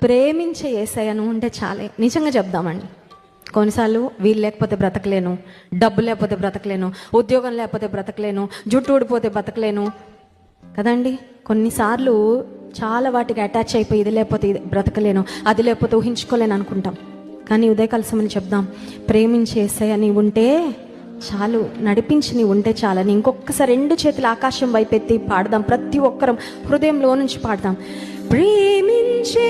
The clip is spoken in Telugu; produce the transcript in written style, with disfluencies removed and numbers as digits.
ప్రేమించే యేసయ్య నువ్వు ఉంటే చాలే. నిజంగా చెప్దామండి, కొన్నిసార్లు వీళ్ళు లేకపోతే బ్రతకలేను, డబ్బు లేకపోతే బ్రతకలేను, ఉద్యోగం లేకపోతే బ్రతకలేను, జుట్టు ఊడిపోతే బ్రతకలేను కదండి. కొన్నిసార్లు చాలా వాటికి అటాచ్ అయిపోయి ఇది లేకపోతే ఇది బ్రతకలేను, అది లేకపోతే ఊహించుకోలేను అనుకుంటాం. కానీ ఉదయకాల సమయంలో చెప్దాం, ప్రేమించే యేసయ్య నీవు ఉంటే చాలు, నడిపించి నీవు ఉంటే చాలని ఇంకొకసారి 2 చేతులు ఆకాశం వైపెత్తి పాడదాం. ప్రతి ఒక్కరం హృదయంలో నుంచి పాడదాం. ప్రేమించే